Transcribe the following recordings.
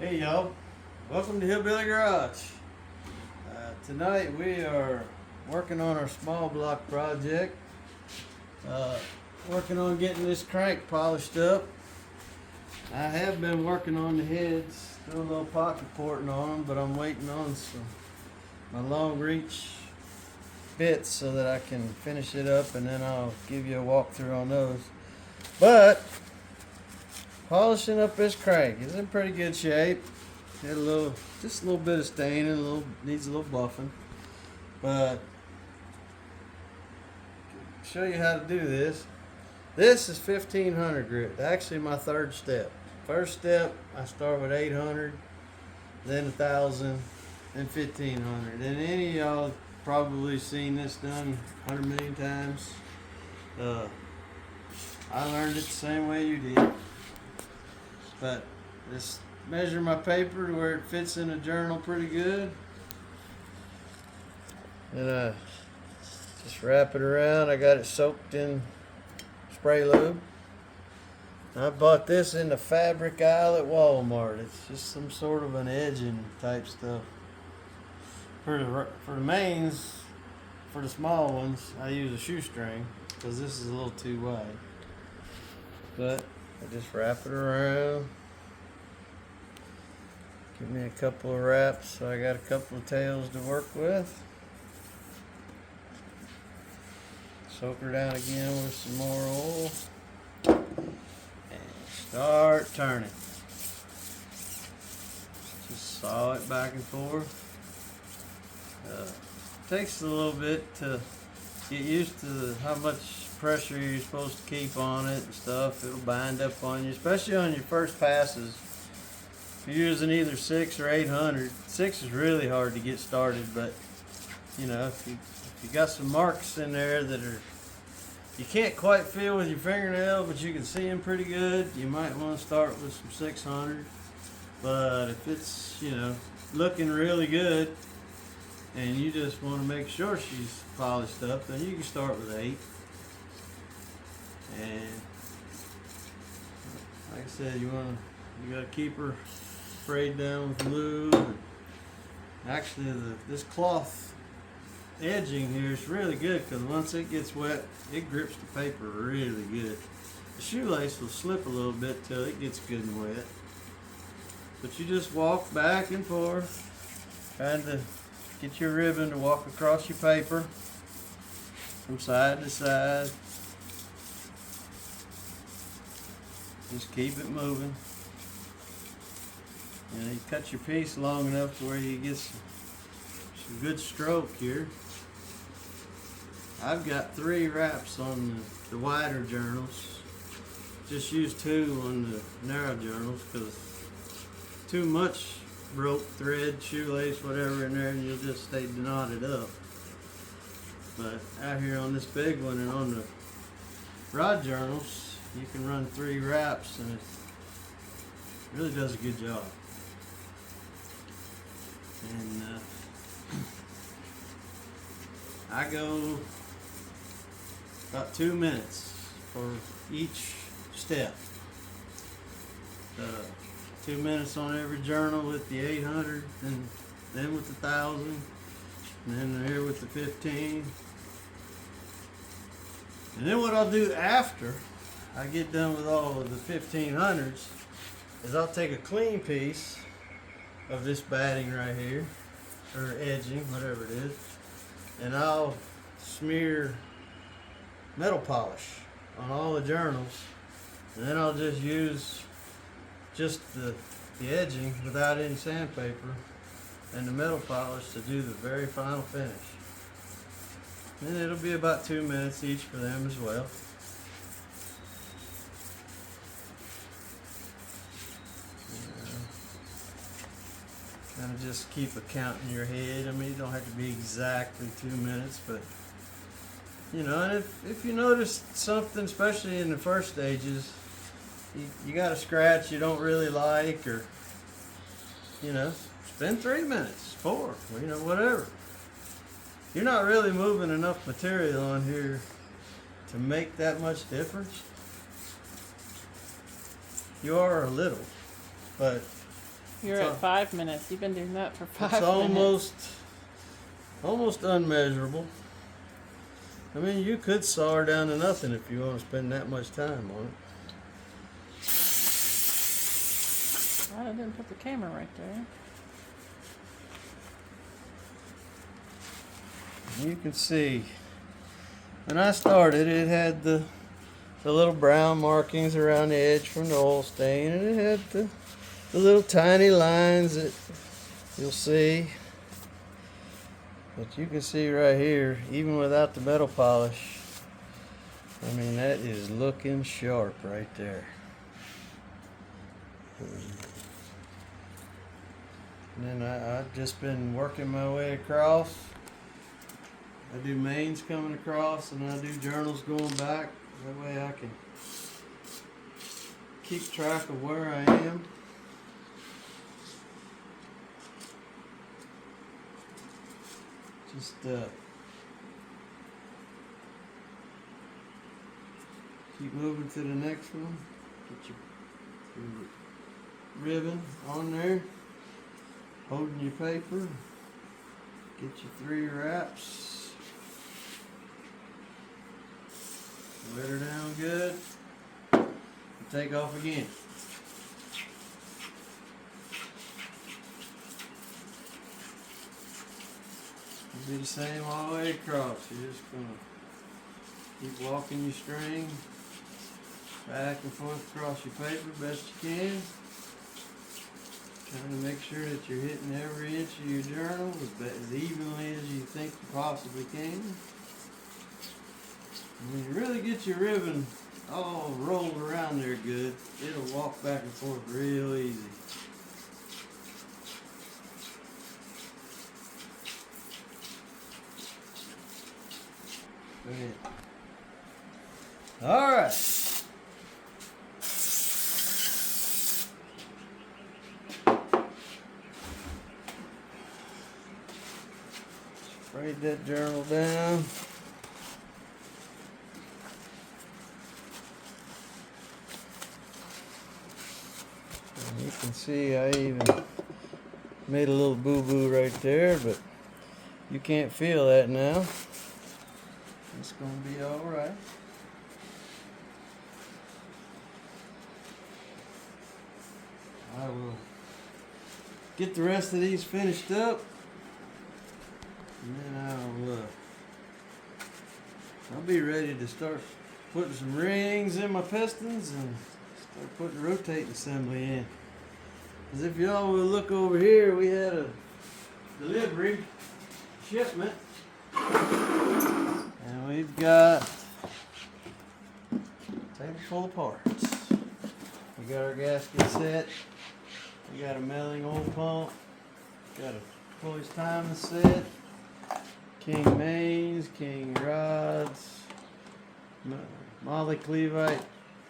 Hey y'all, welcome to Hillbilly Garage. Tonight we are working on our small block project. Working on getting this crank polished up. I have been working on the heads, doing a little pocket porting on them, but I'm waiting on my long reach bits so that I can finish it up, and then I'll give you a walkthrough on those. But polishing up this crank is in pretty good shape. Had just a little bit of staining, needs a little buffing. But show you how to do this. This is 1500 grit. Actually, my third step. First step, I start with 800, then 1000, then 1500. And any of y'all probably seen this done 100 million times. I learned it the same way you did. But just measure my paper to where it fits in a journal pretty good. And just wrap it around. I got it soaked in spray lube. I bought this in the fabric aisle at Walmart. It's just some sort of an edging type stuff. For the mains, for the small ones, I use a shoestring because this is a little too wide. But I just wrap it around. Give me a couple of wraps so I got a couple of tails to work with. Soak her down again with some more oil. And start turning. Just saw it back and forth. Takes a little bit to get used to how much pressure you're supposed to keep on it and stuff. It'll bind up on you, especially on your first passes. If you're using either 6 or 800, 6 is really hard to get started, but you know, if you got some marks in there that you can't quite feel with your fingernail, but you can see them pretty good, you might want to start with some 600. But if it's, you know, looking really good and you just want to make sure she's polished up, then you can start with 8. And like I said, you gotta keep her sprayed down with lube. Actually, this cloth edging here is really good because once it gets wet, it grips the paper really good. The shoelace will slip a little bit till it gets good and wet. But you just walk back and forth, trying to get your ribbon to walk across your paper from side to side. Just keep it moving. And you cut your piece long enough to where you get some good stroke here. I've got 3 wraps on the wider journals. Just use 2 on the narrow journals because too much rope, thread, shoelace, whatever in there, and you'll just stay knotted up. But out here on this big one and on the rod journals, you can run 3 wraps and it really does a good job. And I go about 2 minutes for each step. 2 minutes on every journal with the 800, and then with the 1000, and then here with the 15. And then what I'll do after I get done with all of the 1500s is I'll take a clean piece of this batting right here, or edging, whatever it is, and I'll smear metal polish on all the journals, and then I'll just use the edging without any sandpaper and the metal polish to do the very final finish. And it'll be about 2 minutes each for them as well. Kind of just keep a count in your head. I mean, you don't have to be exactly 2 minutes, but you know, and if you notice something, especially in the first stages, you got a scratch you don't really like, or you know, spend 3 minutes, 4, you know, whatever. You're not really moving enough material on here to make that much difference. You are a little, but You're at 5 minutes. You've been doing that for 5 It's minutes. almost unmeasurable. I mean, you could saw her down to nothing if you want to spend that much time on it. Well, I didn't put the camera right there. You can see when I started, it had the little brown markings around the edge from the oil stain, and it had the little tiny lines that you'll see. But you can see right here, even without the metal polish, I mean, that is looking sharp right there. And then I've just been working my way across. I do mains coming across, and I do journals going back. That way I can keep track of where I am. Just keep moving to the next one. Get your ribbon on there, holding your paper. Get your 3 wraps. Let her down good. And take off again. It'll be the same all the way across. You're just gonna keep walking your string back and forth across your paper best you can. Trying to make sure that you're hitting every inch of your journal as evenly as you think you possibly can. When you really get your ribbon all rolled around there good, it'll walk back and forth real easy. Go ahead. All right. Sprayed that journal down. You can see I even made a little boo-boo right there, but you can't feel that now. It's gonna be all right. I will get the rest of these finished up, and then I'll be ready to start putting some rings in my pistons and start putting rotating assembly in. Because if y'all will look over here, we had a delivery shipment, and we've got a table full of parts. We got our gasket set, we got a milling oil pump, got a Fully's timing set, King mains, King rods, Molly Cleveite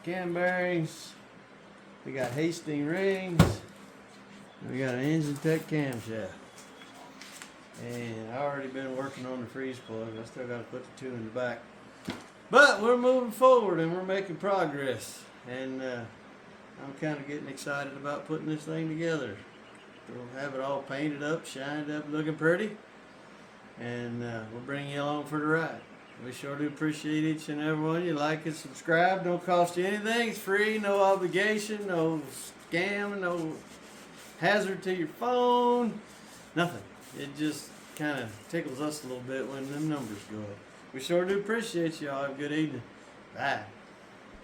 cam bearings, we got Hastings rings, we got an Engine Tech camshaft. And I already been working on the freeze plug. I still got to put the 2 in the back. But we're moving forward and we're making progress. And I'm kind of getting excited about putting this thing together. We'll have it all painted up, shined up, looking pretty. And we'll bring you along for the ride. We sure do appreciate each and every one of you. Like and subscribe. Don't cost you anything. It's free, no obligation, no scam, no hazard to your phone, nothing. It just kind of tickles us a little bit when them numbers go up. We sure do appreciate y'all. Have a good evening. Bye.